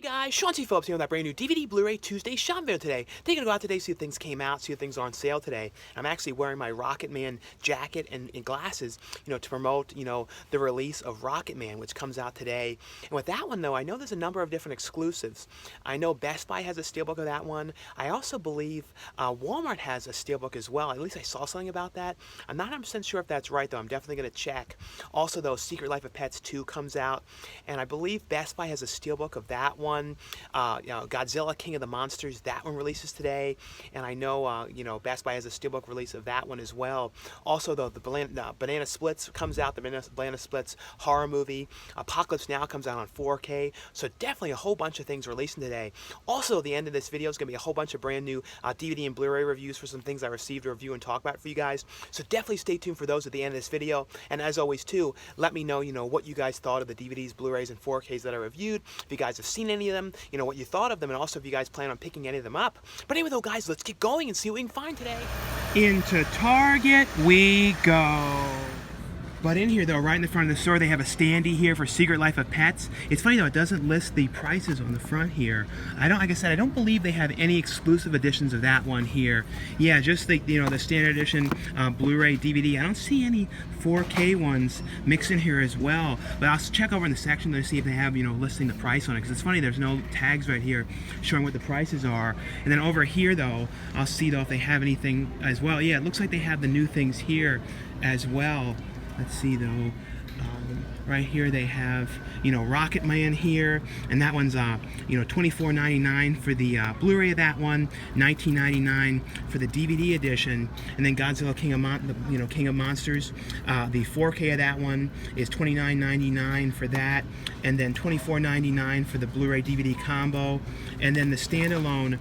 Guys, Sean T. Phillips here with that brand new DVD Blu-ray Tuesday shopping video today. Taking a go out today, see if things came out, see if things are on sale today. I'm actually wearing my Rocketman jacket and glasses, to promote, the release of Rocketman, which comes out today. And with that one, though, I know there's a number of different exclusives. I know Best Buy has a steelbook of that one. I also believe Walmart has a steelbook as well. At least I saw something about that. I'm not 100% sure if that's right, though. I'm definitely going to check. Also, though, Secret Life of Pets 2 comes out, and I believe Best Buy has a steelbook of that one. Godzilla King of the Monsters, that one releases today, and I know Best Buy has a steelbook release of that one as well. Also, though, the Banana Splits comes out, the Banana Splits horror movie. Apocalypse Now comes out on 4K, so definitely a whole bunch of things releasing today. Also, at the end of this video is going to be a whole bunch of brand new DVD and Blu-ray reviews for some things I received to review and talk about for you guys, so definitely stay tuned for those at the end of this video. And as always, too, let me know, what you guys thought of the DVDs, Blu-rays, and 4Ks that I reviewed. If you guys have seen any of them, what you thought of them, and also if you guys plan on picking any of them up. But anyway, though, guys, let's get going and see what we can find today. Into Target we go. But in here, though, right in the front of the store, they have a standee here for Secret Life of Pets. It's funny, though, it doesn't list the prices on the front here. Like I said, I don't believe they have any exclusive editions of that one here. Yeah, just the, the standard edition Blu-ray DVD. I don't see any 4K ones mixed in here as well. But I'll check over in the section to see if they have, listing the price on it. Because it's funny, there's no tags right here showing what the prices are. And then over here, though, I'll see, though, if they have anything as well. Yeah, it looks like they have the new things here as well. Let's see, though, right here they have, Rocketman here, and that one's, $24.99 for the Blu-ray of that one, $19.99 for the DVD edition, and then Godzilla King of Monsters, the 4K of that one is $29.99 for that, and then $24.99 for the Blu-ray DVD combo, and then the standalone,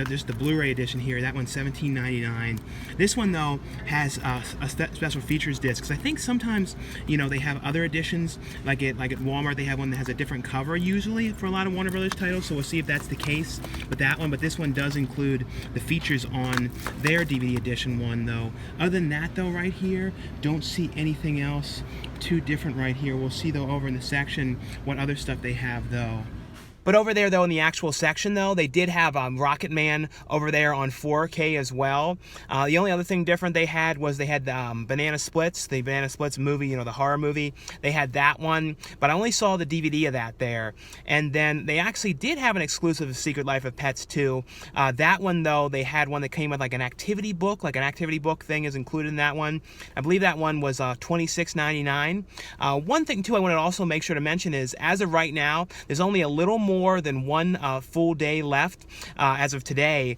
just the Blu-ray edition here, that one's $17.99. This one, though, has a special features disc, because I think sometimes, they have other editions, like at Walmart, they have one that has a different cover usually for a lot of Warner Brothers titles, so we'll see if that's the case with that one. But this one does include the features on their DVD edition one, though. Other than that, though, right here, don't see anything else too different right here. We'll see, though, over in the section what other stuff they have, though. But over there, though, in the actual section, though, they did have Rocketman over there on 4K as well. The only other thing different they had was they had the Banana Splits movie, the horror movie. They had that one, but I only saw the DVD of that there. And then they actually did have an exclusive of Secret Life of Pets 2. That one, though, they had one that came with like an activity book, thing is included in that one. I believe that one was $26.99. One thing, too, I wanted to also make sure to mention is, as of right now, there's only a little more than one full day left as of today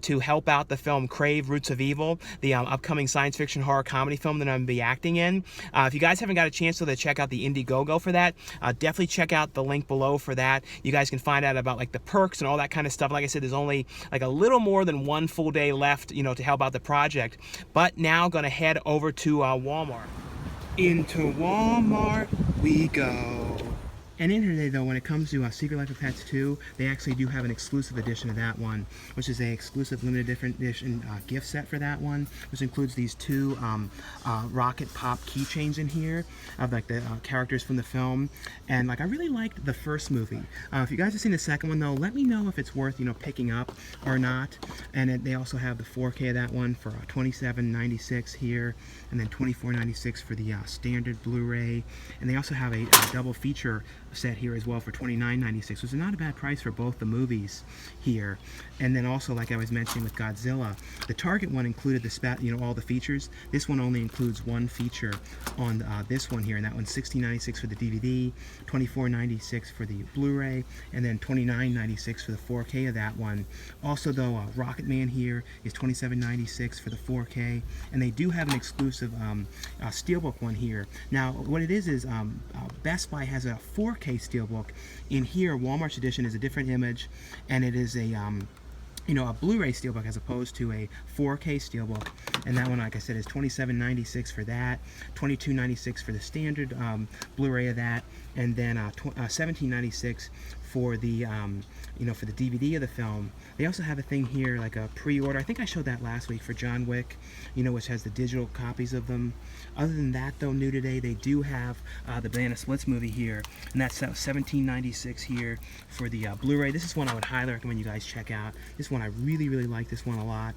to help out the film Crave Roots of Evil, the upcoming science fiction horror comedy film that I'm going to be acting in. If you guys haven't got a chance to check out the Indiegogo for that, definitely check out the link below for that. You guys can find out about like the perks and all that kind of stuff. Like I said, there's only like a little more than one full day left, to help out the project. But now going to head over to Walmart. Into Walmart we go. And in here today, though, when it comes to Secret Life of Pets 2, they actually do have an exclusive edition of that one, which is a exclusive limited edition gift set for that one, which includes these two Rocket Pop keychains in here of like the characters from the film. And I really liked the first movie. If you guys have seen the second one, though, let me know if it's worth picking up or not. And they also have the 4K of that one for $27.96 here, and then $24.96 for the standard Blu-ray. And they also have a double feature set here as well for $29.96, so it's not a bad price for both the movies here. And then also, like I was mentioning with Godzilla, the Target one included the all the features. This one only includes one feature on this one here, and that one's $16.96 for the DVD, $24.96 for the Blu-ray, and then $29.96 for the 4K of that one. Also, though, Rocketman here is $27.96 for the 4K, and they do have an exclusive Steelbook one here. Now, what it is Best Buy has a 4K Steelbook. In here, Walmart's edition is a different image, and it is a a Blu-ray Steelbook as opposed to a 4K Steelbook. And that one, like I said, is $27.96 for that, $22.96 for the standard Blu-ray of that, and then $17.96 for the for the DVD of the film. They also have a thing here like a pre-order. I think I showed that last week for John Wick, which has the digital copies of them. Other than that, though, new today, they do have the Banana Splits movie here, and that's $17.96 here for the Blu-ray. This is one I would highly recommend you guys check out. This one I really like this one a lot.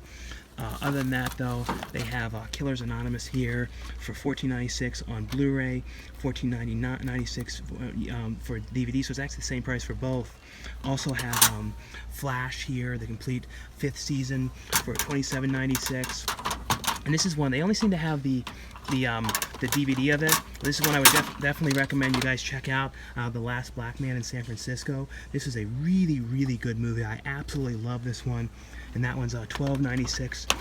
Other than that, though, they have Killers Anonymous here for $14.96 on Blu-ray, $14.96 for DVD, so it's actually the same price for both. Also have Flash here, the complete 5th season for $27.96. And this is one, they only seem to have the DVD of it. This is one I would definitely recommend you guys check out, The Last Black Man in San Francisco. This is a really good movie. I absolutely love this one. And that one's $12.96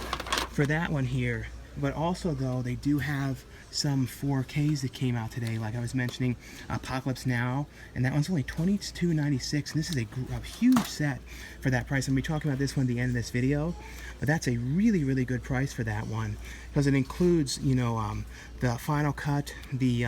for that one here. But also, though, they do have some 4Ks that came out today, like I was mentioning, Apocalypse Now, and that one's only $22.96, and this is a huge set for that price. I'm going to be talking about this one at the end of this video, but that's a really good price for that one, because it includes, the final cut, the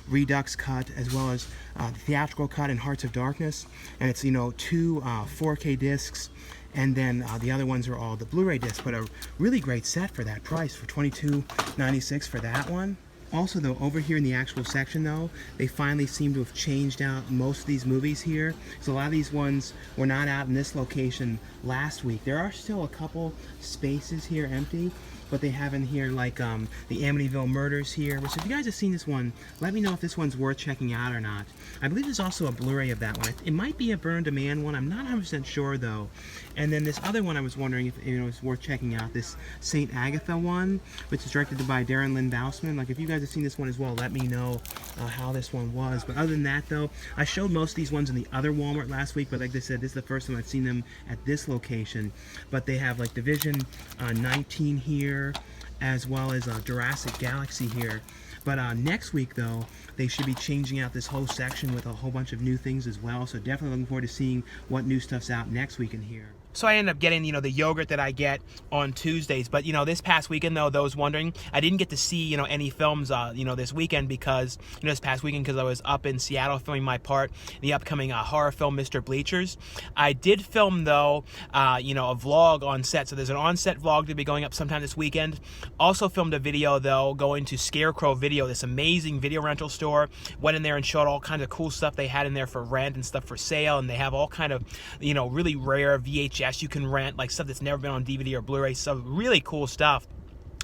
Redux cut, as well as the theatrical cut and Hearts of Darkness, and it's, 2 4K discs. And then the other ones are all the Blu-ray discs, but a really great set for that price, for $22.96 for that one. Also, though, over here in the actual section, though, they finally seem to have changed out most of these movies here. So a lot of these ones were not out in this location last week. There are still a couple spaces here empty, but they have in here like the Amityville Murders here, which if you guys have seen this one, let me know if this one's worth checking out or not. I believe there's also a Blu-ray of that one. It might be a burn-demand one. I'm not 100% sure, though. And then this other one, I was wondering if it's worth checking out, this St. Agatha one, which is directed by Darren Lynn Bousman. Like, if you guys have seen this one as well, let me know how this one was. But other than that, though, I showed most of these ones in the other Walmart last week, but like I said, this is the first time I've seen them at this location. But they have like Division 19 here, as well as Jurassic Galaxy here. But next week, though, they should be changing out this whole section with a whole bunch of new things as well. So definitely looking forward to seeing what new stuff's out next week in here. So I ended up getting, the yogurt that I get on Tuesdays. But, this past weekend, though, those wondering, I didn't get to see, any films, this weekend because, this past weekend because I was up in Seattle filming my part in the upcoming horror film, Mr. Bleachers. I did film, though, a vlog on set. So there's an on-set vlog to be going up sometime this weekend. Also filmed a video, though, going to Scarecrow Video, this amazing video rental store. Went in there and showed all kinds of cool stuff they had in there for rent and stuff for sale. And they have all kind of, really rare VHS you can rent, like stuff that's never been on DVD or Blu-ray, so really cool stuff.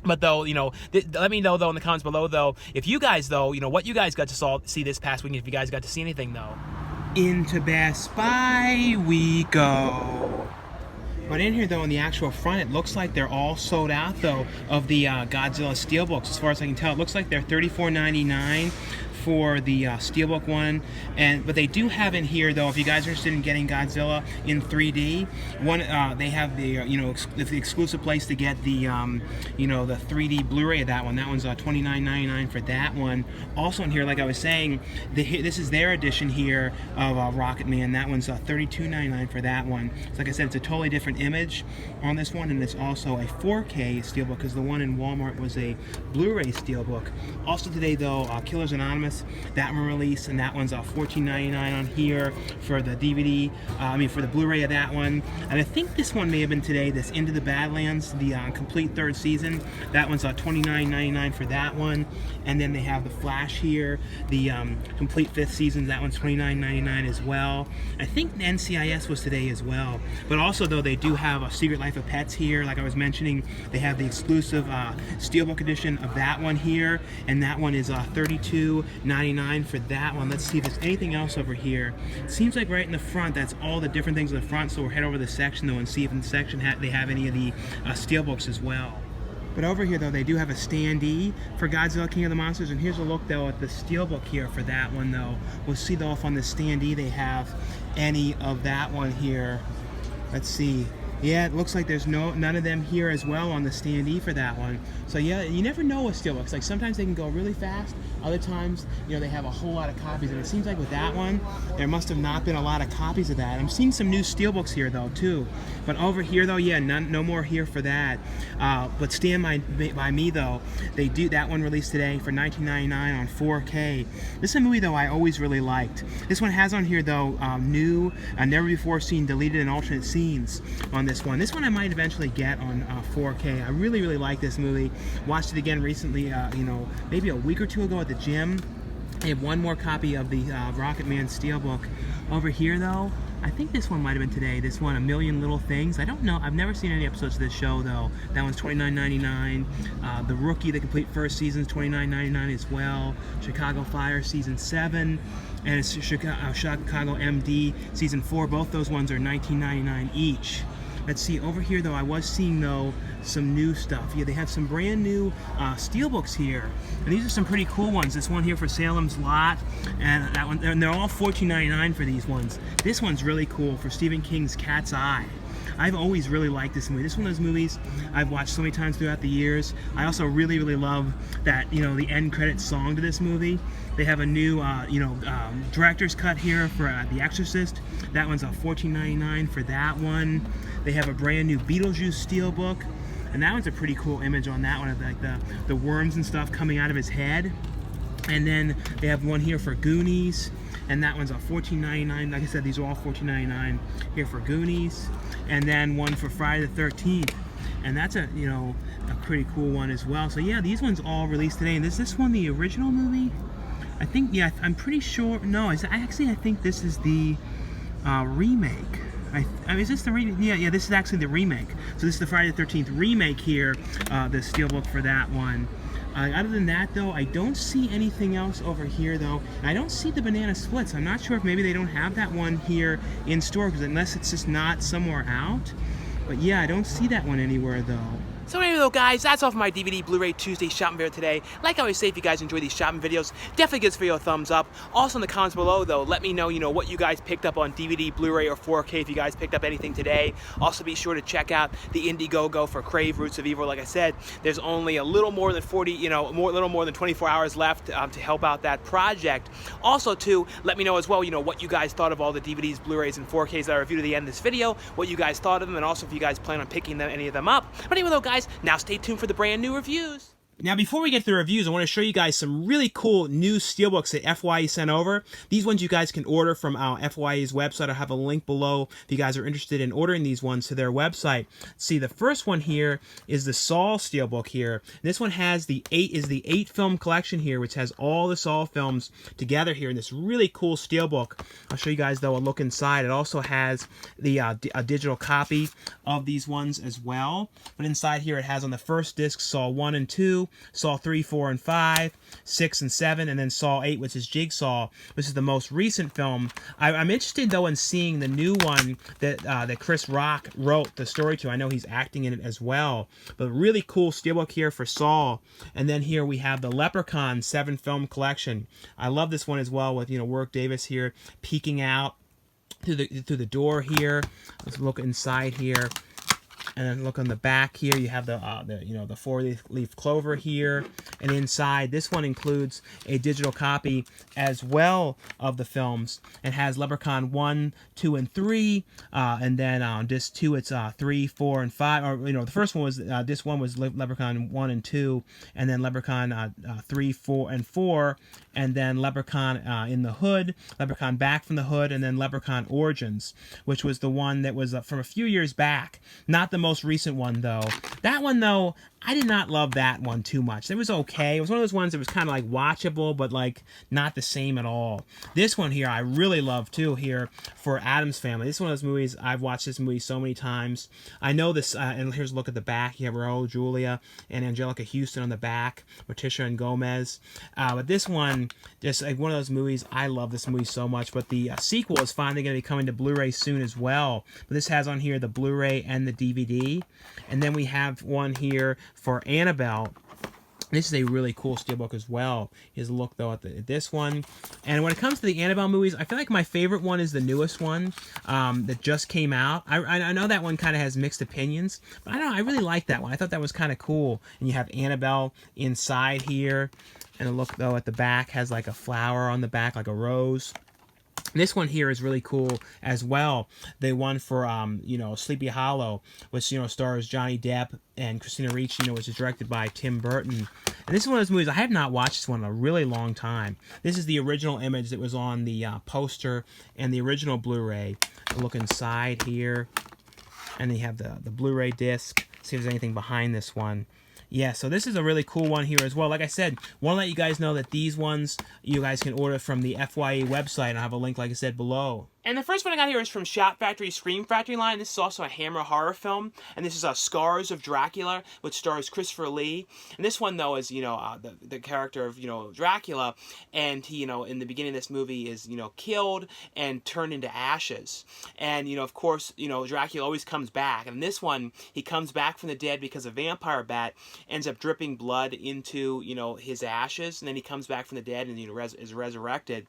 But though, let me know, though, in the comments below, though, if you guys, though, what you guys got to see this past weekend, if you guys got to see anything, though. Into Best Buy we go. But in here, though, in the actual front, it looks like they're all sold out, though, of the Godzilla Steelbooks. As far as I can tell, it looks like they're $34.99 for the Steelbook one, but they do have in here, though, if you guys are interested in getting Godzilla in 3D, they have the the exclusive place to get the the 3D Blu-ray of that one. That one's $29.99 for that one. Also in here, like I was saying, this is their edition here of Rocketman. That one's $32.99 for that one. So like I said, it's a totally different image on this one, and it's also a 4K Steelbook because the one in Walmart was a Blu-ray Steelbook. Also today, though, Killers Anonymous, that one released, and that one's $14.99 on here for the DVD. For the Blu-ray of that one. And I think this one may have been today. This Into the Badlands, the complete 3rd season. That one's $29.99 for that one. And then they have the Flash here, the complete 5th season. That one's $29.99 as well. I think the NCIS was today as well. But also, though, they do have a Secret Life of Pets here. Like I was mentioning, they have the exclusive Steelbook edition of that one here, and that one is $32.99 for that one. Let's see if there's anything else over here. It seems like right in the front, that's all the different things in the front, so we'll head over to the section, though, and see if in the section they have any of the Steelbooks as well. But over here, though, they do have a standee for Godzilla King of the Monsters, and here's a look, though, at the Steelbook here for that one, though. We'll see, though, if on the standee they have any of that one here. Let's see. Yeah, it looks like there's none of them here as well on the standee for that one. So yeah, you never know with Steelbooks. Like sometimes they can go really fast, Other times, you know, they have a whole lot of copies, and it seems like with that one, there must have not been a lot of copies of that. I'm seeing some new Steelbooks here though too, but over here though, yeah, no more here for that. But Stand by Me though, they do that one released today for $19.99 on 4K. This is a movie though I always really liked. This one has on here though new, never before seen deleted and alternate scenes on this one. This one I might eventually get on 4K. I really like this movie. Watched it again recently, you know, maybe a week or two ago at the gym. I have one more copy of the Rocketman Steelbook. Over here though, I think this one might have been today. This one, A Million Little Things. I don't know. I've never seen any episodes of this show though. That one's $29.99. The Rookie, the complete first season, is $29.99 as well. Chicago Fire season 7, and it's Chicago MD season 4. Both those ones are $19.99 each. Let's see, over here though, I was seeing though some new stuff. Yeah, they have some brand new Steelbooks here, and these are some pretty cool ones. This one here for Salems Lot, and that one, and they're all $14.99 for these ones. This one's really cool for Stephen King's Cat's Eye. I've always really liked this movie. This is one of those movies I've watched so many times throughout the years. I also really love that, you know, the end credits song to this movie. They have a new, director's cut here for The Exorcist. That one's $14.99 for that one. They have a brand new Beetlejuice Steelbook, and that one's a pretty cool image on that one of like the worms and stuff coming out of his head. And then they have one here for Goonies, and that one's $14.99. Like I said, these are all $14.99 here for Goonies. And then one for Friday the 13th, and that's a pretty cool one as well. So yeah, these ones all released today. And is this one the original movie? I think, yeah, I'm pretty sure. No, I think this is the remake. Is this the remake? Yeah, this is actually the remake. So this is the Friday the 13th remake here, the Steelbook for that one. Other than that, though, I don't see anything else over here, though. I don't see the banana splits. I'm not sure if maybe they don't have that one here in store, because unless it's just not somewhere out. But yeah, I don't see that one anywhere, though. So anyway though guys, that's all for my DVD Blu-ray Tuesday shopping video today. Like I always say, if you guys enjoy these shopping videos, definitely give this video a thumbs up. Also in the comments below though, let me know, what you guys picked up on DVD, Blu-ray, or 4K, if you guys picked up anything today. Also be sure to check out the Indiegogo for Crave Roots of Evil. Like I said, there's only a little more than 24 hours left to help out that project. Also too, let me know as well, what you guys thought of all the DVDs, Blu-rays, and 4Ks that I reviewed at the end of this video, what you guys thought of them, and also if you guys plan on picking any of them up. But anyway though guys, now stay tuned for the brand new reviews. Now, before we get to the reviews, I want to show you guys some really cool new Steelbooks that FYE sent over. These ones you guys can order from FYE's website. I'll have a link below if you guys are interested in ordering these ones to their website. See, the first one here is the Saw Steelbook here. This one has the 8 film collection here, which has all the Saw films together here in this really cool Steelbook. I'll show you guys, though, a look inside. It also has the a digital copy of these ones as well. But inside here, it has on the first disc Saw 1 and 2, Saw 3, 4, and 5, 6 and 7, and then Saw 8, which is Jigsaw. This is the most recent film. I'm interested, though, in seeing the new one that Chris Rock wrote the story to. I know he's acting in it as well. But really cool Steelbook here for Saw. And then here we have the Leprechaun 7-film collection. I love this one as well with, Warwick Davis here peeking out through the door here. Let's look inside here. And then look on the back here, you have the 4-leaf clover here. And inside, this one includes a digital copy as well of the films. It has Leprechaun 1, 2, and 3. And then on disc 2, it's 3, 4, and 5. Or, the first one was, disc 1 was Leprechaun 1 and 2. And then Leprechaun 3, 4, and 4. And then Leprechaun in the Hood, Leprechaun Back from the Hood, and then Leprechaun Origins, which was the one that was from a few years back. Not the most recent one, though. That one, though, I did not love that one too much. It was okay. It was one of those ones that was kind of like watchable, but like not the same at all. This one here, I really love too here for Addams Family. This is one of those movies, I've watched this movie so many times. I know this, and here's a look at the back. You have Raul Julia and Angelica Houston on the back, Morticia and Gomez. But this one, just like one of those movies, I love this movie so much. But the sequel is finally going to be coming to Blu-ray soon as well. But this has on here the Blu-ray and the DVD. And then we have one here for Annabelle. This is a really cool steelbook as well. Here's a look though at this one. And when it comes to the Annabelle movies, I feel like my favorite one is the newest one that just came out. I know that one kind of has mixed opinions, but I don't know, I really like that one. I thought that was kind of cool. And you have Annabelle inside here. And a look though at the back has like a flower on the back, like a rose. This one here is really cool as well. The one for, Sleepy Hollow, which, stars Johnny Depp and Christina Ricci, which is directed by Tim Burton. And this is one of those movies, I have not watched this one in a really long time. This is the original image that was on the poster and the original Blu-ray. Look inside here. And then you have the Blu-ray disc. See if there's anything behind this one. Yeah, so this is a really cool one here as well. Like I said, want to let you guys know that these ones you guys can order from the FYE website. And I have a link, like I said, below. And the first one I got here is from Shout Factory Scream Factory line. This is also a Hammer horror film. And this is Scars of Dracula, which stars Christopher Lee. And this one, though, is, the character of, Dracula. And he, in the beginning of this movie is, killed and turned into ashes. And, of course, Dracula always comes back. And in this one, he comes back from the dead because a vampire bat ends up dripping blood into, his ashes. And then he comes back from the dead and, is resurrected.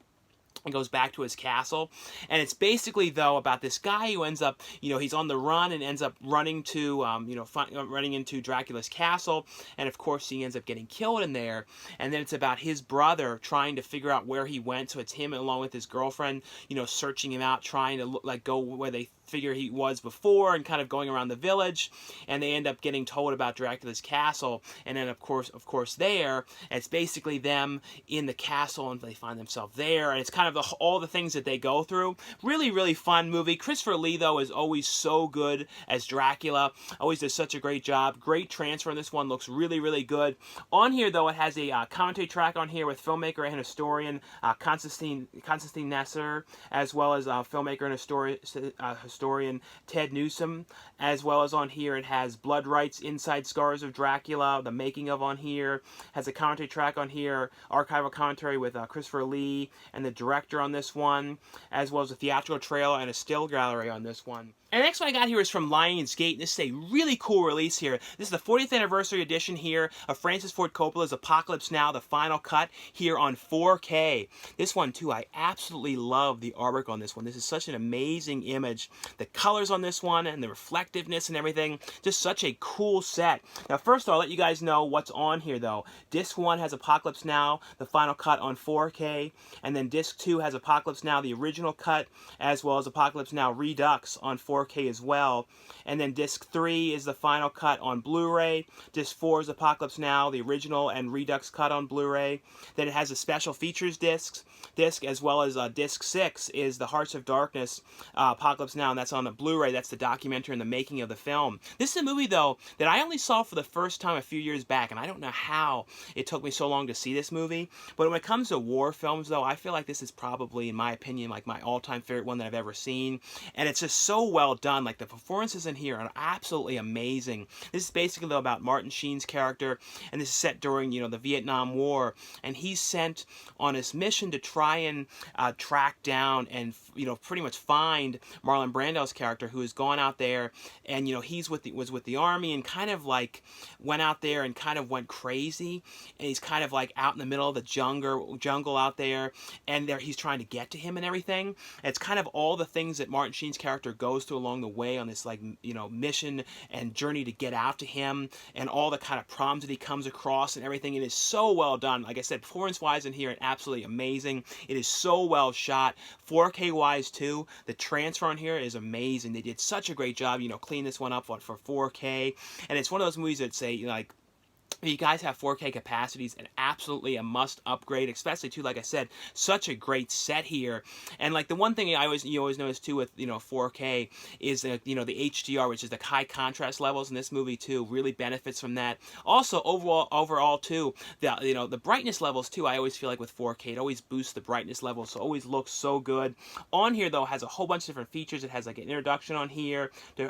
And goes back to his castle. And it's basically, though, about this guy who ends up, he's on the run and ends up running to, running into Dracula's castle. And, of course, he ends up getting killed in there. And then it's about his brother trying to figure out where he went. So it's him along with his girlfriend, searching him out, trying to, go where they figure he was before and kind of going around the village. And they end up getting told about Dracula's castle. And then, of course, there, it's basically them in the castle and they find themselves there. And it's kind of all the things that they go through. Really, really fun movie. Christopher Lee, though, is always so good as Dracula. Always does such a great job. Great transfer in this one. Looks really, really good. On here, though, it has a commentary track on here with filmmaker and historian Constantine Nesser, as well as filmmaker and historian Ted Newsom, as well as on here it has Blood Rights, Inside Scars of Dracula, the making of on here, has a commentary track on here, archival commentary with Christopher Lee and the director on this one, as well as a theatrical trailer and a still gallery on this one. And the next one I got here is from Lionsgate. This is a really cool release here. This is the 40th anniversary edition here of Francis Ford Coppola's Apocalypse Now, the final cut here on 4K. This one, too, I absolutely love the artwork on this one. This is such an amazing image. The colors on this one and the reflectiveness and everything, just such a cool set. Now, first I'll let you guys know what's on here, though. Disc 1 has Apocalypse Now, the final cut on 4K, and then Disc 2 has Apocalypse Now, the original cut, as well as Apocalypse Now Redux on 4K as well. And then Disc 3 is the final cut on Blu-ray. Disc 4 is Apocalypse Now, the original and Redux cut on Blu-ray. Then it has a special features disc, as well as Disc 6 is the Hearts of Darkness Apocalypse Now, and that's on the Blu-ray. That's the documentary and the making of the film. This is a movie, though, that I only saw for the first time a few years back, and I don't know how it took me so long to see this movie. But when it comes to war films, though, I feel like this is probably, in my opinion, like my all-time favorite one that I've ever seen. And it's just so well done. Like, the performances in here are absolutely amazing. This is basically, though, about Martin Sheen's character, and this is set during, the Vietnam War, and he's sent on his mission to try and track down and, pretty much find Marlon Brando's character, who has gone out there, and, he's was with the army and kind of like went out there and kind of went crazy, and he's kind of like out in the middle of the jungle out there, and he's trying to get to him and everything. And it's kind of all the things that Martin Sheen's character goes through along the way on this, like, mission and journey to get out to him, and all the kind of problems that he comes across and everything. It is so well done. Like I said, performance-wise in here, absolutely amazing. It is so well shot. 4K-wise, too. The transfer on here is amazing. They did such a great job, cleaning this one up for 4K. And it's one of those movies that say, like, if you guys have 4K capacities, and absolutely a must upgrade, especially too, like I said, such a great set here. And like the one thing you always notice too with 4K is the HDR, which is the high contrast levels in this movie too, really benefits from that. Also overall too, the brightness levels too, I always feel like with 4K it always boosts the brightness levels, so it always looks so good. On here though, has a whole bunch of different features. It has like an introduction on here to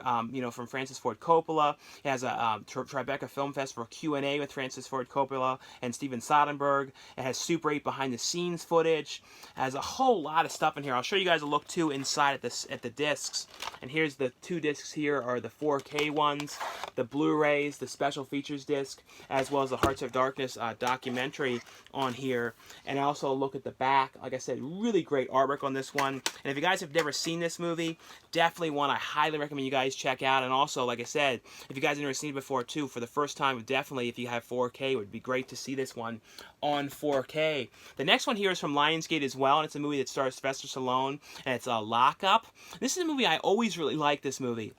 from Francis Ford Coppola. It has a Tribeca Film Fest for Q&A. Q&A with Francis Ford Coppola and Steven Soderbergh. It has Super 8 behind-the-scenes footage. It has a whole lot of stuff in here. I'll show you guys a look, too, inside at the discs. And here's the 2 discs here are the 4K ones, the Blu-rays, the special features disc, as well as the Hearts of Darkness documentary on here. And also look at the back. Like I said, really great artwork on this one. And if you guys have never seen this movie, definitely one I highly recommend you guys check out. And also, like I said, if you guys have never seen it before too, for the first time, definitely if you have 4K, it would be great to see this one on 4K. The next one here is from Lionsgate as well, and it's a movie that stars Sylvester Stallone, and it's a Lockup. This is a movie I always really liked. This movie.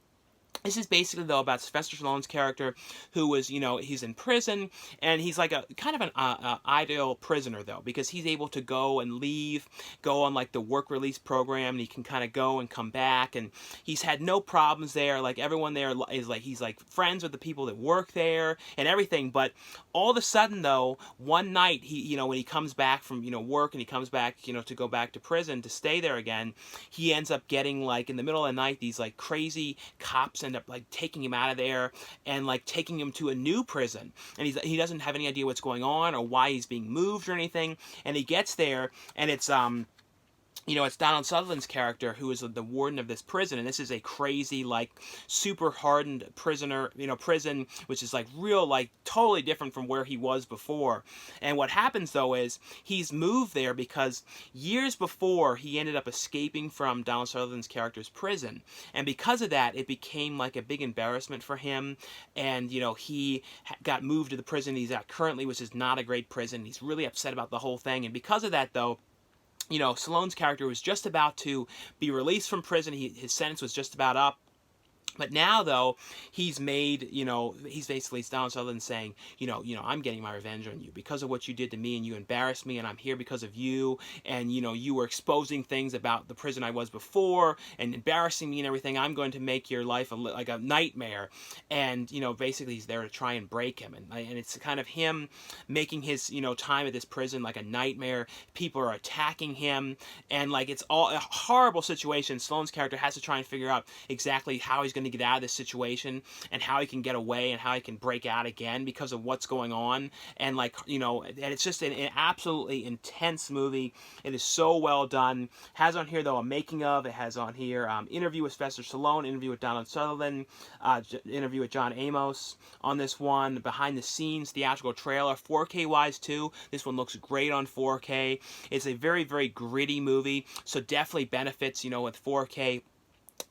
This is basically, though, about Sylvester Stallone's character, who was, you know, he's in prison, and he's like a kind of an ideal prisoner, though, because he's able to go and leave, go on, like, the work release program, and he can kind of go and come back, and he's had no problems there. Like, everyone there is, like, he's, like, friends with the people that work there and everything, but all of a sudden, though, one night, he, you know, when he comes back from, you know, work, and he comes back, you know, to go back to prison to stay there again, he ends up getting, like, in the middle of the night, these, like, crazy cops end up like taking him out of there and like taking him to a new prison, and he doesn't have any idea what's going on or why he's being moved or anything, and he gets there, and it's you know, it's Donald Sutherland's character who is the warden of this prison, and this is a crazy, like, super hardened prisoner, you know, prison, which is, like, real, like, totally different from where he was before. And what happens, though, is he's moved there because years before, he ended up escaping from Donald Sutherland's character's prison. And because of that, it became, like, a big embarrassment for him, and, you know, he got moved to the prison he's at currently, which is not a great prison. He's really upset about the whole thing, and because of that, though, you know, Stallone's character was just about to be released from prison. His sentence was just about up. But now, though, he's made, you know, he's basically Donald Sutherland saying, you know, I'm getting my revenge on you because of what you did to me, and you embarrassed me, and I'm here because of you, and, you know, you were exposing things about the prison I was before, and embarrassing me and everything. I'm going to make your life like a nightmare. And, you know, basically he's there to try and break him, and it's kind of him making his, you know, time at this prison like a nightmare. People are attacking him, and, like, it's all a horrible situation. Stallone's character has to try and figure out exactly how he's going to get out of this situation, and how he can get away, and how he can break out again because of what's going on. And, like, you know, and it's just an absolutely intense movie. It is so well done. Has on here, though, a making of. It has on here interview with Sylvester Stallone, interview with Donald Sutherland, interview with John Amos on this one, behind the scenes theatrical trailer, 4K wise too. This one looks great on 4K. It's a very, very gritty movie, so definitely benefits, you know, with 4K.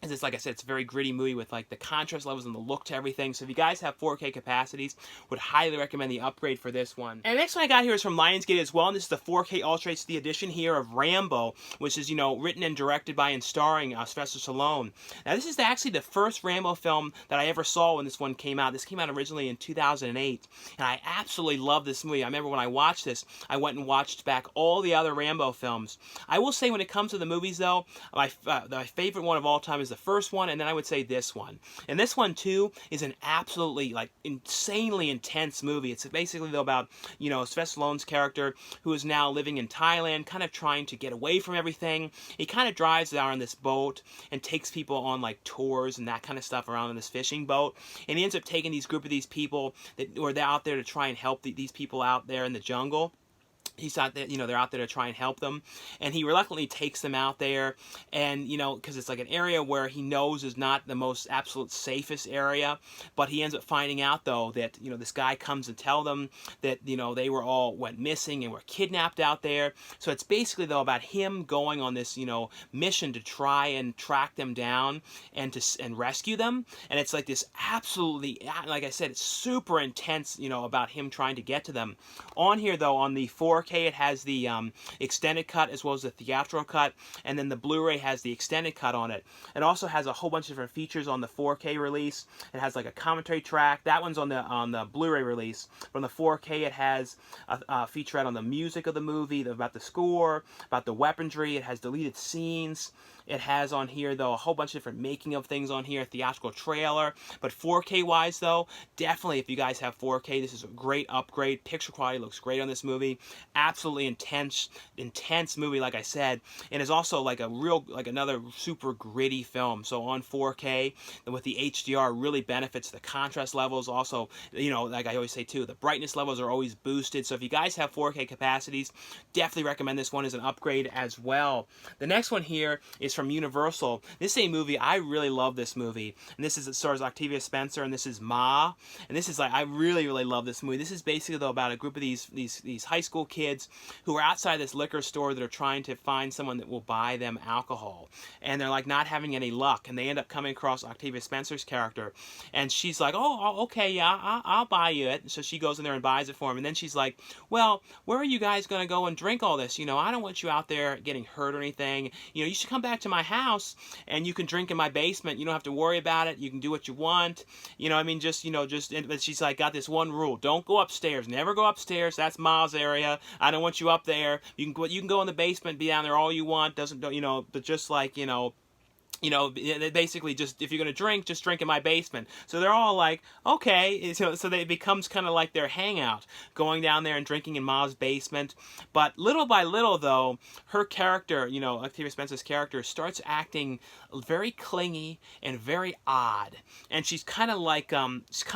As it's, like I said, it's a very gritty movie with, like, the contrast levels and the look to everything. So if you guys have 4K capacities, would highly recommend the upgrade for this one. And the next one I got here is from Lionsgate as well, and this is the 4K Ultra HD edition here of Rambo, which is, you know, written and directed by and starring Sylvester Stallone. Now, this is actually the first Rambo film that I ever saw when this one came out. This came out originally in 2008, and I absolutely love this movie. I remember when I watched this, I went and watched back all the other Rambo films. I will say, when it comes to the movies, though, my favorite one of all time is the first one, and then I would say this one. And this one, too, is an absolutely, like, insanely intense movie. It's basically, though, about, you know, Sylvester Stallone's character, who is now living in Thailand, kind of trying to get away from everything. He kind of drives down on this boat and takes people on, like, tours and that kind of stuff around on this fishing boat. And he ends up taking these group of these people that were out there to try and help these people out there in the jungle. He's out there, you know, they're out there to try and help them, and he reluctantly takes them out there, and, you know, because it's like an area where he knows is not the most absolute safest area, but he ends up finding out, though, that, you know, this guy comes and tell them that, you know, they went missing and were kidnapped out there. So it's basically, though, about him going on this, you know, mission to try and track them down and rescue them, and it's like this absolutely, like I said, it's super intense, you know, about him trying to get to them. On here, though, on the 4K, it has the extended cut as well as the theatrical cut, and then the Blu-ray has the extended cut on it. It also has a whole bunch of different features on the 4K release. It has, like, a commentary track. That one's on the Blu-ray release. From the 4K, it has a featurette on the music of the movie, about the score, about the weaponry. It has deleted scenes. It has on here, though, a whole bunch of different making of things on here, theatrical trailer. But 4K wise, though, definitely if you guys have 4K, this is a great upgrade. Picture quality looks great on this movie. Absolutely intense movie, like I said. And is also like a real, like another super gritty film. So on 4K, with the HDR, really benefits the contrast levels. Also, you know, like I always say too, the brightness levels are always boosted. So if you guys have 4K capacities, definitely recommend this one as an upgrade as well. The next one here is from Universal. This is a movie, I really love this movie. And this is, it stars Octavia Spencer, and this is Ma. And this is like, I really love this movie. This is basically though about a group of these high school kids who are outside this liquor store that are trying to find someone that will buy them alcohol. And they're like not having any luck. And they end up coming across Octavia Spencer's character. And she's like, oh okay, yeah, I'll buy you it. And so she goes in there and buys it for him. And then she's like, well, where are you guys going to go and drink all this? You know, I don't want you out there getting hurt or anything. You know, you should come back to my house and you can drink in my basement. You don't have to worry about it. You can do what you want. You know, I mean, just, you know, but she's like, got this one rule. Don't go upstairs. Never go upstairs. That's Ma's area. I don't want you up there. You can go in the basement, be down there all you want. Don't, you know, but just like, you know, basically just, if you're going to drink, just drink in my basement. So they're all like, okay. So it becomes kind of like their hangout, going down there and drinking in Ma's basement. But little by little, though, her character, you know, Octavia Spencer's character, starts acting very clingy and very odd. And she's kind of like,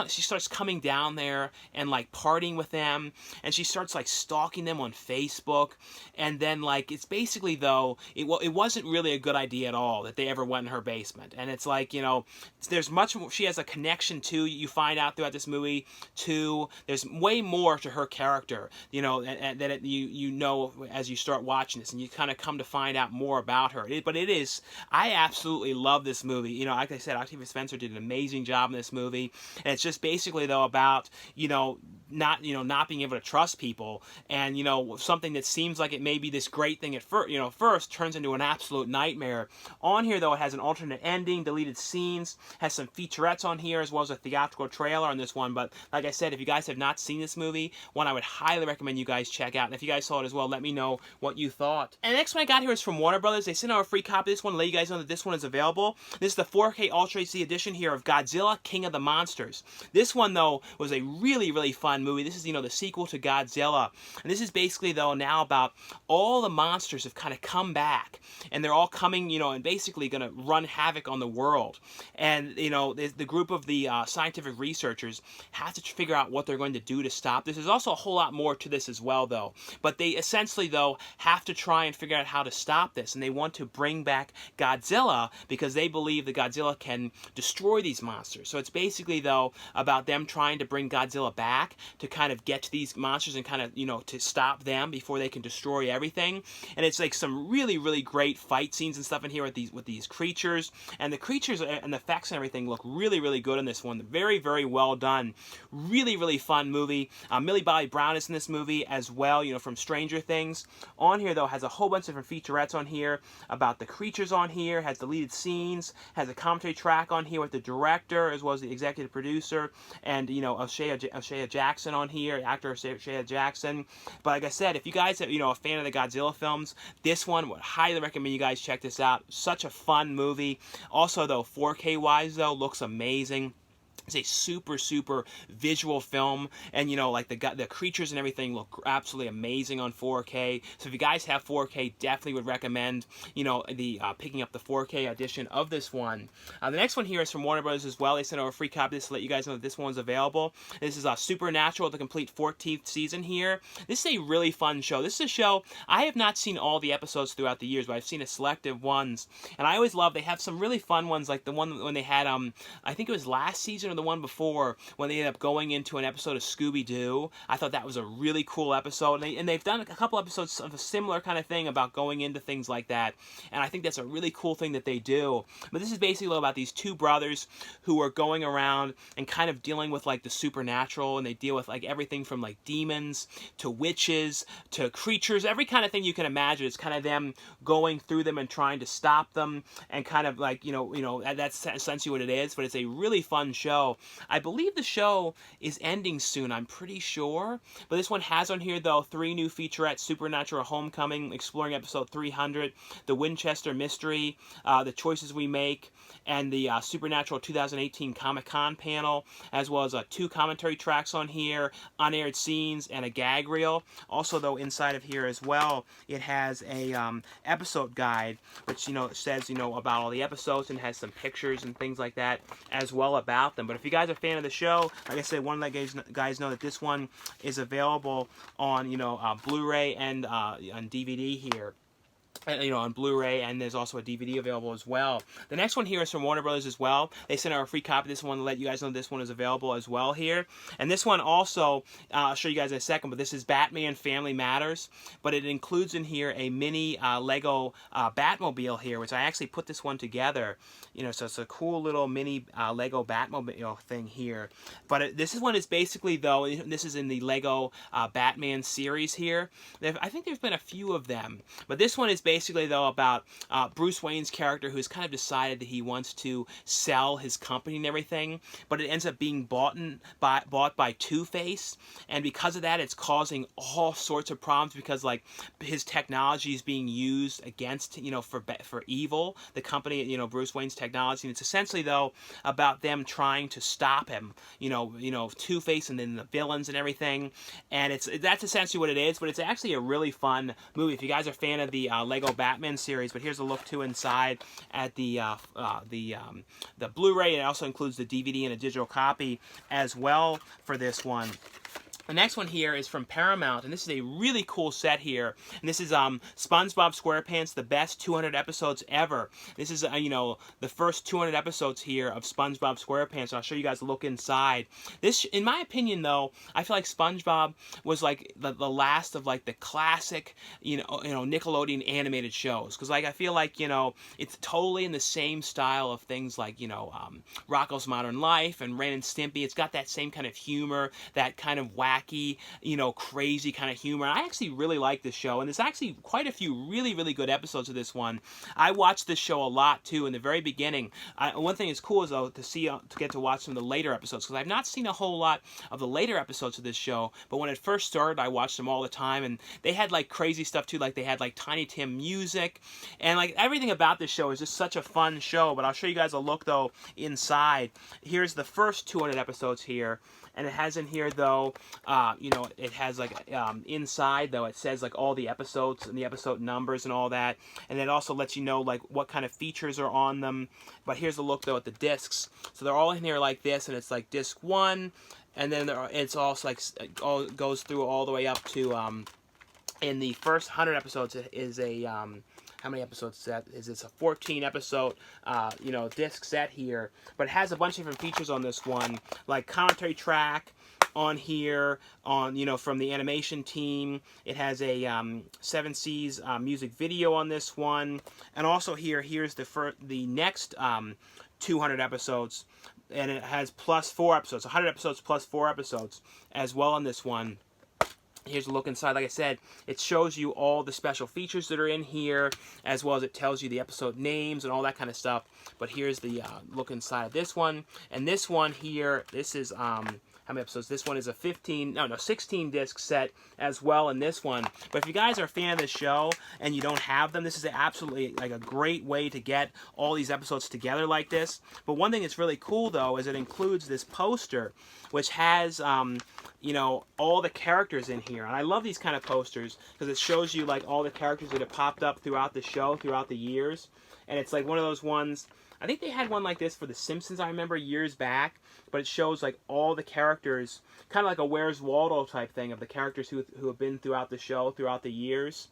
she starts coming down there and like partying with them. And she starts like stalking them on Facebook. And then like, it's basically, though, it wasn't really a good idea at all that they ever went in her basement. And it's like, you know, there's much more, she has a connection to, you find out throughout this movie, to, there's way more to her character, you know, that you know as you start watching this, and you kind of come to find out more about her. But it is, I absolutely love this movie. You know, like I said, Octavia Spencer did an amazing job in this movie. And it's just basically, though, about, you know, not being able to trust people, and, you know, something that seems like it may be this great thing at first turns into an absolute nightmare. On here, though, it has an alternate ending, deleted scenes, has some featurettes on here, as well as a theatrical trailer on this one. But like I said, if you guys have not seen this movie, one I would highly recommend you guys check out. And if you guys saw it as well, let me know what you thought. And the next one I got here is from Warner Brothers. They sent out a free copy of this one to let you guys know that this one is available. This is the 4K Ultra HD edition here of Godzilla King of the Monsters. This one, though, was a really fun movie. This is, you know, the sequel to Godzilla. And this is basically, though, now about all the monsters have kind of come back. And they're all coming, you know, and basically going to run havoc on the world. And, you know, the group of the scientific researchers have to figure out what they're going to do to stop this. There's also a whole lot more to this as well, though. But they essentially, though, have to try and figure out how to stop this. And they want to bring back Godzilla because they believe that Godzilla can destroy these monsters. So it's basically, though, about them trying to bring Godzilla back to kind of get to these monsters and kind of, you know, to stop them before they can destroy everything. And it's like some really great fight scenes and stuff in here with these creatures. And the creatures and the effects and everything look really good in this one. Very well done. Really fun movie. Millie Bobby Brown is in this movie as well, you know, from Stranger Things. On here, though, has a whole bunch of different featurettes on here about the creatures on here, has deleted scenes, has a commentary track on here with the director as well as the executive producer, and, you know, O'Shea Jackson on here, actor O'Shea Jackson. But like I said, if you guys are, you know, a fan of the Godzilla films, this one would highly recommend you guys check this out. Such a fun movie. Also, though, 4K wise, though, looks amazing. It's a super visual film, and, you know, like the creatures and everything look absolutely amazing on 4K. So if you guys have 4K, definitely would recommend, you know, the picking up the 4K edition of this one. The next one here is from Warner Brothers as well. They sent over a free copy of this to let you guys know that this one's available. This is Supernatural, the complete 14th season here. This is a really fun show. This is a show, I have not seen all the episodes throughout the years, but I've seen a selective ones, and I always love, they have some really fun ones, like the one when they had, I think it was last season or the one before, when they ended up going into an episode of Scooby-Doo. I thought that was a really cool episode, and they've done a couple episodes of a similar kind of thing about going into things like that, and I think that's a really cool thing that they do. But this is basically about these two brothers who are going around and kind of dealing with like the supernatural, and they deal with like everything from like demons to witches to creatures, every kind of thing you can imagine. It's kind of them going through them and trying to stop them, and kind of like, you know, that's essentially what it is. But it's a really fun show. show. I believe the show is ending soon, I'm pretty sure. But this one has on here, though, 3 new featurettes: Supernatural Homecoming, Exploring Episode 300, The Winchester Mystery, The Choices We Make, and the Supernatural 2018 Comic-Con panel, as well as 2 commentary tracks on here, unaired scenes, and a gag reel. Also, though, inside of here as well, it has a episode guide, which, says, about all the episodes, and has some pictures and things like that as well about them. But if you guys are a fan of the show, like I said, want to let guys know that this one is available on, Blu-ray and on DVD here. On Blu-ray, and there's also a DVD available as well. The next one here is from Warner Brothers as well. They sent out a free copy of this one to let you guys know this one is available as well here. And this one also, I'll show you guys in a second, but this is Batman Family Matters. But it includes in here a mini Lego Batmobile here, which I actually put this one together. So it's a cool little mini Lego Batmobile thing here. But this one is basically, though, this is in the Lego Batman series here. I think there's been a few of them. But this one is basically, though, about Bruce Wayne's character, who's kind of decided that he wants to sell his company and everything, but it ends up being bought by Two-Face, and because of that, it's causing all sorts of problems because, like, his technology is being used against, for evil, the company, Bruce Wayne's technology, and it's essentially, though, about them trying to stop him, Two-Face and then the villains and everything, and that's essentially what it is. But it's actually a really fun movie if you guys are a fan of the Lego Batman series. But here's a look too inside at the Blu-ray. It also includes the DVD and a digital copy as well for this one. The next one here is from Paramount, and this is a really cool set here. And this is SpongeBob SquarePants, the best 200 episodes ever. This is, the first 200 episodes here of SpongeBob SquarePants. I'll show you guys a look inside. This, in my opinion, though, I feel like SpongeBob was like the last of like the classic, Nickelodeon animated shows. Because I feel like, it's totally in the same style of things like, Rocko's Modern Life and Ren and Stimpy. It's got that same kind of humor, that kind of wacky, crazy kind of humor. And I actually really like this show, and there's actually quite a few really, really good episodes of this one. I watched this show a lot too in the very beginning. One thing that's cool is, though, to get to watch some of the later episodes, because I've not seen a whole lot of the later episodes of this show, but when it first started, I watched them all the time, and they had like crazy stuff too. Like they had like Tiny Tim music, and like everything about this show is just such a fun show. But I'll show you guys a look, though, inside. Here's the first 200 episodes here. And it has in here, though, it has like inside, though, it says like all the episodes and the episode numbers and all that. And it also lets you know like what kind of features are on them. But here's a look, though, at the discs. So they're all in here like this, and it's like disc 1, and then it's also like all goes through all the way up to in the first 100 episodes it is a how many episodes is that? It's a 14 episode, disc set here. But it has a bunch of different features on this one, like commentary track on here, from the animation team. It has a 7 Seas music video on this one. And also here's the next 200 episodes. And it has plus 4 episodes, 100 episodes plus 4 episodes as well on this one. Here's a look inside. Like I said, it shows you all the special features that are in here, as well as it tells you the episode names and all that kind of stuff. But here's the look inside of this one. And this one here, this is, how many episodes? This one is a 16 disc set as well in this one. But if you guys are a fan of this show and you don't have them, this is absolutely like a great way to get all these episodes together like this. But one thing that's really cool, though, is it includes this poster, which has all the characters in here. And I love these kind of posters because it shows you like all the characters that have popped up throughout the show, throughout the years. And it's like one of those ones, I think they had one like this for The Simpsons, I remember, years back. But it shows like all the characters, kind of like a Where's Waldo type thing of the characters who have been throughout the show, throughout the years.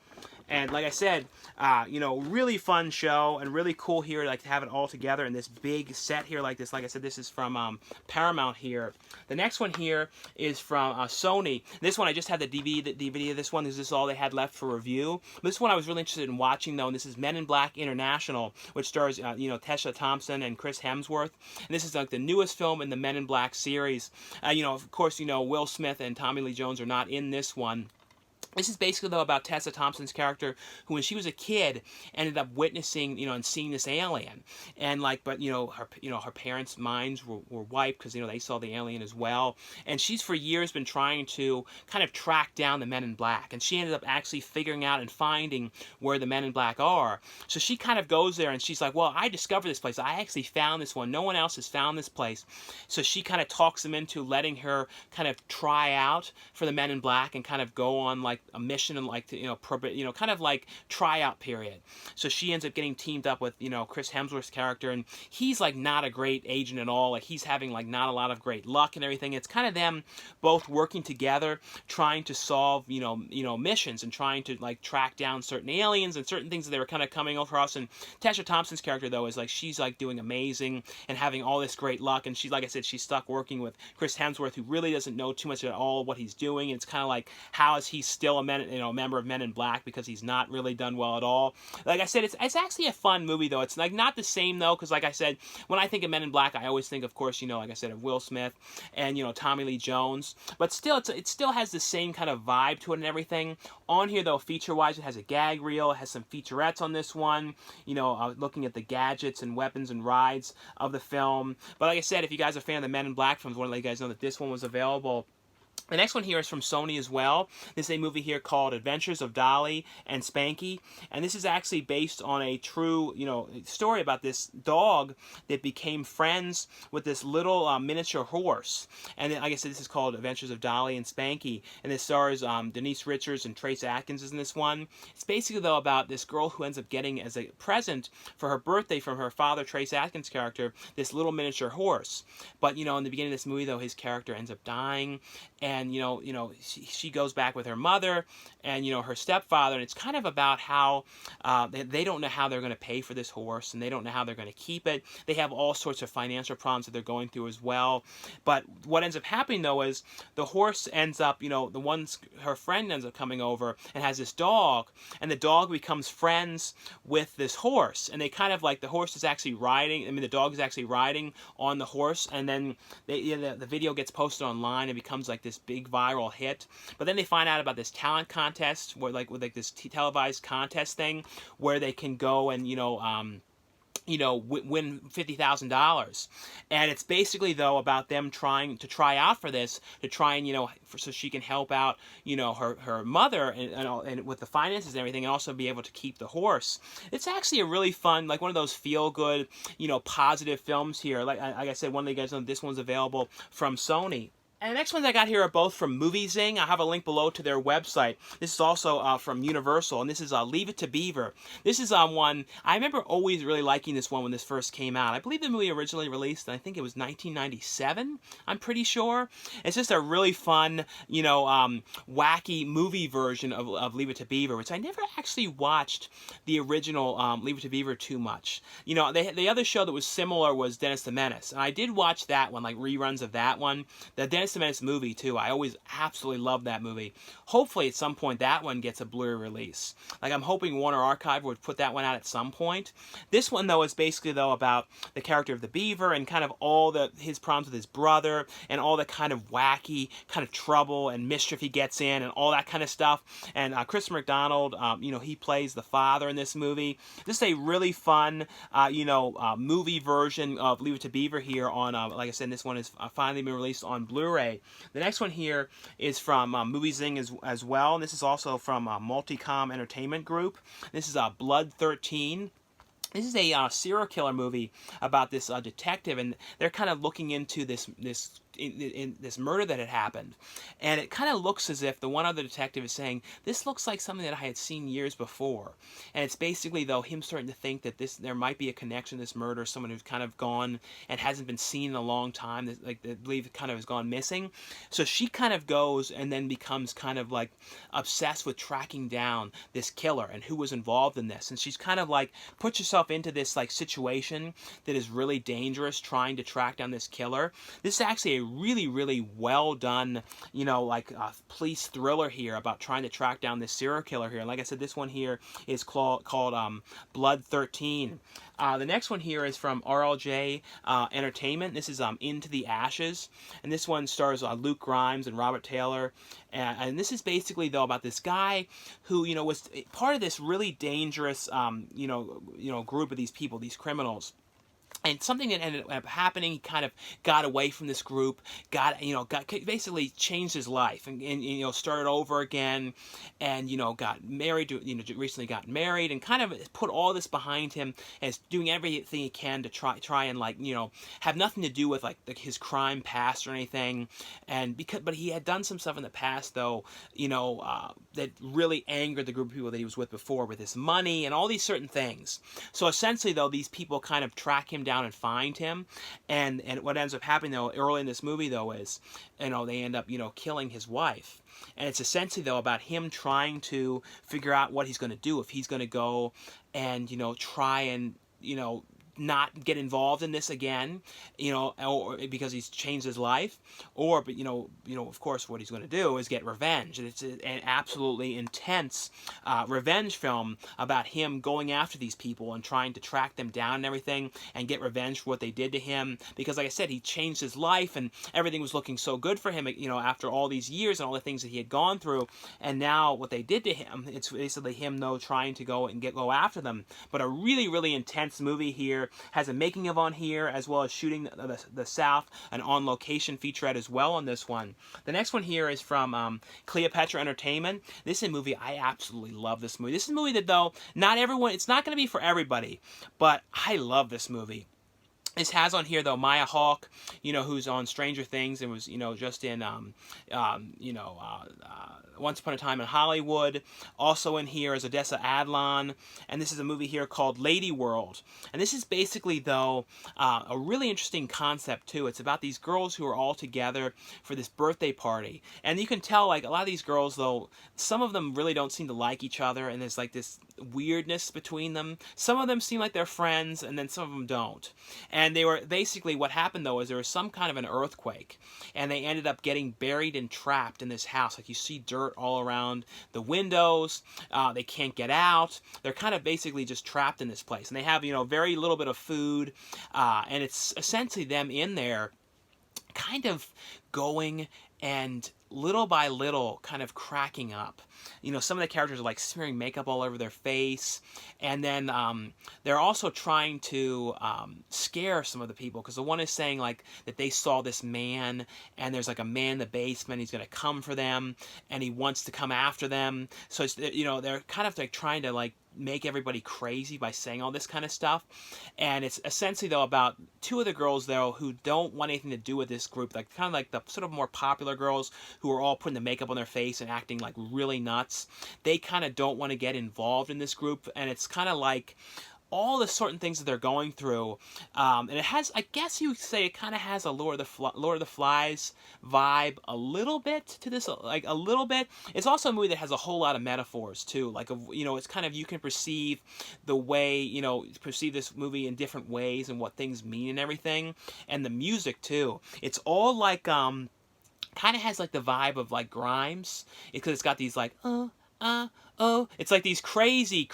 And like I said, really fun show and really cool here, like to have it all together in this big set here like this. Like I said, this is from Paramount here. The next one here is from Sony. This one, I just had the DVD of this one. This is all they had left for review. This one I was really interested in watching, though, and this is Men in Black International, which stars, Tessa Thompson and Chris Hemsworth. And this is like the newest film in the Men in Black series. Of course, Will Smith and Tommy Lee Jones are not in this one. This is basically, though, about Tessa Thompson's character, who, when she was a kid, ended up witnessing, and seeing this alien, and but her parents' minds were wiped because they saw the alien as well, and she's for years been trying to kind of track down the Men in Black, and she ended up actually figuring out and finding where the Men in Black are. So she kind of goes there, and she's like, well, I discovered this place. I actually found this one. No one else has found this place. So she kind of talks them into letting her kind of try out for the Men in Black and kind of go on a mission and kind of like tryout period. So she ends up getting teamed up with Chris Hemsworth's character, and he's not a great agent at all. He's having not a lot of great luck and everything. It's kind of them both working together, trying to solve missions and trying to track down certain aliens and certain things that they were kind of coming across. And Tessa Thompson's character, though, is she's doing amazing and having all this great luck, and she's, like I said, she's stuck working with Chris Hemsworth, who really doesn't know too much at all what he's doing. It's kind of how is he still a member of Men in Black, because he's not really done well at all. Like I said, it's actually a fun movie, though. It's not the same, though, because like I said, when I think of Men in Black, I always think, of course, like I said, of Will Smith and Tommy Lee Jones. But still, it still has the same kind of vibe to it and everything. On here, though, feature-wise, it has a gag reel. It has some featurettes on this one. Looking at the gadgets and weapons and rides of the film. But like I said, if you guys are a fan of the Men in Black films, I want to let you guys know that this one was available. The next one here is from Sony as well. This is a movie here called Adventures of Dolly and Spanky, and this is actually based on a true, story about this dog that became friends with this little miniature horse. And then, like I said, this is called Adventures of Dolly and Spanky, and this stars Denise Richards and Trace Atkins is in this one. It's basically, though, about this girl who ends up getting as a present for her birthday from her father, Trace Atkins' character, this little miniature horse. But in the beginning of this movie, though, his character ends up dying, and she goes back with her mother and her stepfather, and it's kind of about how they don't know how they're going to pay for this horse, and they don't know how they're going to keep it. They have all sorts of financial problems that they're going through as well. But what ends up happening, though, is the horse ends up, her friend ends up coming over and has this dog, and the dog becomes friends with this horse, and they kind of the horse is actually riding. The dog is actually riding on the horse, and then the video gets posted online and becomes this big viral hit. But then they find out about this talent contest where with this televised contest thing where they can go and win $50,000, and it's basically, though, about them trying to try out for this, to try and so she can help out her mother and with the finances and everything, and also be able to keep the horse. It's actually a really fun, one of those feel good positive films here. Like I said, one of you guys know this one's available from Sony. And the next ones I got here are both from Movie Zing. I have a link below to their website. This is also from Universal, and this is Leave It to Beaver. This is one, I remember always really liking this one when this first came out. I believe the movie originally released, I think it was 1997, I'm pretty sure. It's just a really fun, wacky movie version of Leave It to Beaver, which I never actually watched the original Leave It to Beaver too much. The other show that was similar was Dennis the Menace, and I did watch that one, reruns of that one. The Dennis the Menace movie, too. I always absolutely loved that movie. Hopefully, at some point, that one gets a Blu-ray release. I'm hoping Warner Archive would put that one out at some point. This one, though, is basically, though, about the character of the Beaver and kind of all his problems with his brother and all the kind of wacky kind of trouble and mischief he gets in and all that kind of stuff. And Chris McDonald, he plays the father in this movie. This is a really fun, movie version of Leave It to Beaver here on, like I said, this one is finally been released on Blu-ray. The next one here is from Movie Zing as well. And this is also from Multicom Entertainment Group. This is Blood 13. This is a serial killer movie about this detective, and they're kind of looking into this murder that had happened, and it kind of looks as if the one other detective is saying, this looks like something that I had seen years before. And it's basically, though, him starting to think that there might be a connection to this murder, someone who's kind of gone and hasn't been seen in a long time, that they believe kind of has gone missing. So she kind of goes and then becomes kind of obsessed with tracking down this killer and who was involved in this, and she's kind of puts herself into this situation that is really dangerous, trying to track down this killer. This is actually a really, really well done, you know, like police thriller here about trying to track down this serial killer here. And like I said, this one here is called Blood 13. The next one here is from RLJ Entertainment. This is Into the Ashes, and this one stars Luke Grimes and Robert Taylor. And this is basically though about this guy who, you know, was part of this really dangerous group of these people, these criminals. And something that ended up happening, he kind of got away from this group, basically changed his life and you know, started over again, and, you know, got married, recently got married, and kind of put all this behind him and is doing everything he can to try and, like, you know, have nothing to do with like his crime past or anything. And but he had done some stuff in the past though, you know, that really angered the group of people that he was with before, with his money and all these certain things. So essentially though, these people kind of track him down and find him, and what ends up happening though early in this movie though is, you know, they end up, you know, killing his wife. And it's essentially though about him trying to figure out what he's going to do, if he's going to go and, you know, try and, you know, not get involved in this again, you know, or because he's changed his life, or, but you know, of course, what he's going to do is get revenge. And it's an absolutely intense revenge film about him going after these people and trying to track them down and everything, and get revenge for what they did to him. Because, like I said, he changed his life, and everything was looking so good for him, you know, after all these years and all the things that he had gone through. And now what they did to him, it's basically him though trying to go after them. But a really, really intense movie here. Has a making of on here, as well as shooting the South, an on location featurette as well on this one. The next one here is from Cleopatra Entertainment. This is a movie I absolutely love. This movie. This is a movie that though not everyone, it's not going to be for everybody, but I love this movie. This has on here though Maya Hawke, you know, who's on Stranger Things and was, you know, just in Once Upon a Time in Hollywood. Also in here is Odessa Adlon, and this is a movie here called Lady World. And this is basically though a really interesting concept too. It's about these girls who are all together for this birthday party, and you can tell like a lot of these girls though, some of them really don't seem to like each other, and there's like this weirdness between them. Some of them seem like they're friends, and then some of them don't. And they were basically, what happened though is there was some kind of an earthquake, and they ended up getting buried and trapped in this house. Like you see dirt all around the windows. They can't get out. They're kind of basically just trapped in this place, and they have, you know, very little bit of food, and it's essentially them in there kind of going and little by little kind of cracking up. You know, some of the characters are like smearing makeup all over their face, and then they're also trying to scare some of the people, because the one is saying like that they saw this man, and there's like a man in the basement, he's going to come for them, and he wants to come after them. So it's, you know, they're kind of like trying to like make everybody crazy by saying all this kind of stuff. And it's essentially though about two of the girls though who don't want anything to do with this group, like kind of like the sort of more popular girls who are all putting the makeup on their face and acting like really nuts. They kind of don't want to get involved in this group, and it's kind of like all the certain things that they're going through, and it has, I guess you would say, it kind of has a Lord of the Flies vibe a little bit to this, like a little bit. It's also a movie that has a whole lot of metaphors too, like, you know, it's kind of, you can perceive the way, you know, perceive this movie in different ways and what things mean and everything, and the music too. It's all like kind of has like the vibe of like Grimes, because it's got these like it's like these crazy,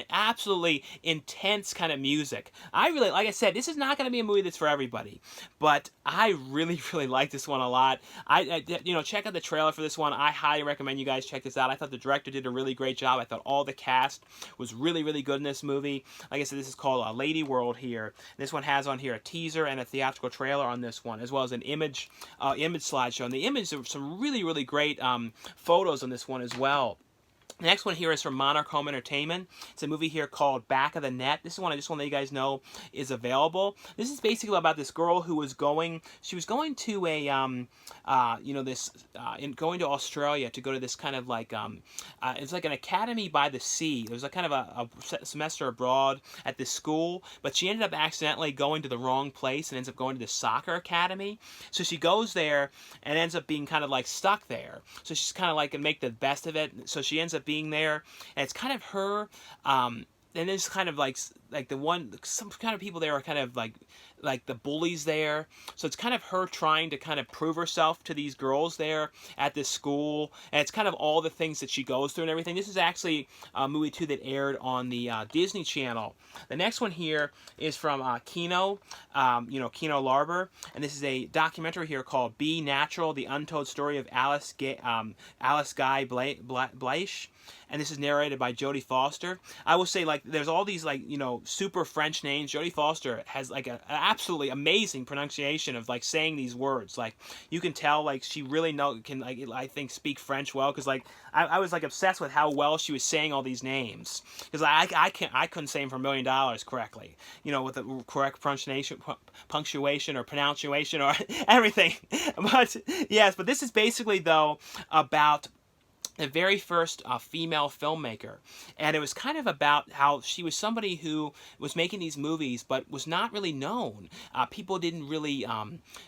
absolutely intense kind of music. I really, like I said, this is not going to be a movie that's for everybody, but I really like this one a lot. You know, check out the trailer for this one. I highly recommend you guys check this out. I thought the director did a really great job. I thought all the cast was really good in this movie. Like I said, this is called Lady World here. This one has on here a teaser and a theatrical trailer on this one, as well as an image slideshow. And the image, there were some really great photos on this one as well. The next one here is from Monarch Home Entertainment. It's a movie here called Back of the Net. This is one I just want to let you guys know is available. This is basically about this girl who was going, she was going to a, going to Australia to go to this kind of like, it's like an academy by the sea. There was a kind of a semester abroad at this school, but she ended up accidentally going to the wrong place and ends up going to the soccer academy. So she goes there and ends up being kind of like stuck there. So she's kind of like going to make the best of it. So she ends up being there, and it's kind of her, and it's kind of like the one, some kind of people there are kind of like like the bullies there. So it's kind of her trying to kind of prove herself to these girls there at this school, and it's kind of all the things that she goes through and everything. This is actually a movie too that aired on the Disney Channel. The next one here is from Kino, Kino Larber, and this is a documentary here called "Be Natural: The Untold Story of Alice Guy-Blanche." And this is narrated by Jodie Foster. I will say, like, there's all these, like, super French names. Jodie Foster has, like, an absolutely amazing pronunciation of, like, saying these words. Like, you can tell, like, she really can, like, I think, speak French well. Because, like, I was, like, obsessed with how well she was saying all these names. Because I couldn't say them for $1 million correctly. With the correct punctuation or pronunciation or everything. But, yes, but this is basically, though, about the very first female filmmaker, and it was kind of about how she was somebody who was making these movies but was not really known. People didn't really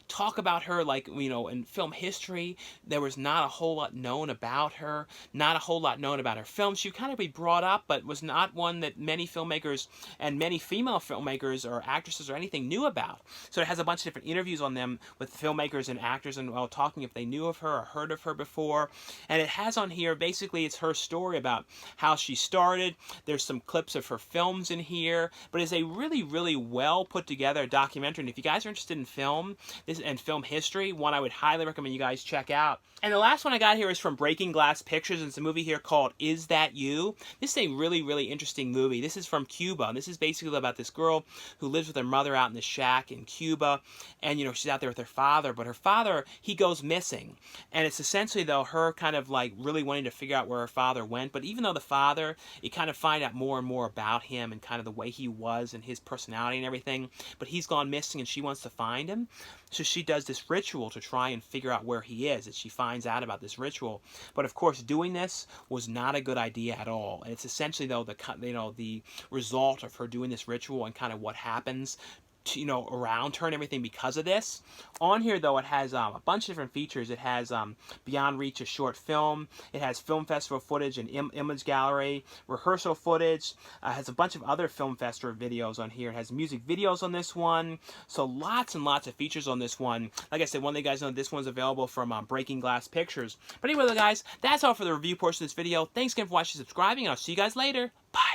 talk about her, like, in film history. There was not a whole lot known about her, not a whole lot known about her films. She would kind of be brought up, but was not one that many filmmakers and many female filmmakers or actresses or anything knew about. So it has a bunch of different interviews on them with filmmakers and actors, and talking if they knew of her or heard of her before. And it has on here, basically, it's her story about how she started. There's some clips of her films in here, but it's a really, really well put together documentary. And if you guys are interested in film and film history, one I would highly recommend you guys check out. And the last one I got here is from Breaking Glass Pictures, and it's a movie here called Is That You? This is a really, really interesting movie. This is from Cuba, and this is basically about this girl who lives with her mother out in the shack in Cuba, and she's out there with her father, but her father, he goes missing. And it's essentially, though, her kind of like really wanting to figure out where her father went. But even though the father, you kind of find out more and more about him and kind of the way he was and his personality and everything, but he's gone missing and she wants to find him. So she does this ritual to try and figure out where he is, and she finds out about this ritual. But of course, doing this was not a good idea at all. And it's essentially, though, the result of her doing this ritual and kind of what happens around her and everything because of this. On here, though, it has a bunch of different features. It has Beyond Reach, a short film. It has film festival footage and image gallery, rehearsal footage. It has a bunch of other film festival videos on here. It has music videos on this one. So lots and lots of features on this one. Like I said, one of you guys know this one's available from Breaking Glass Pictures. But anyway, guys, that's all for the review portion of this video. Thanks again for watching and subscribing, and I'll see you guys later. Bye.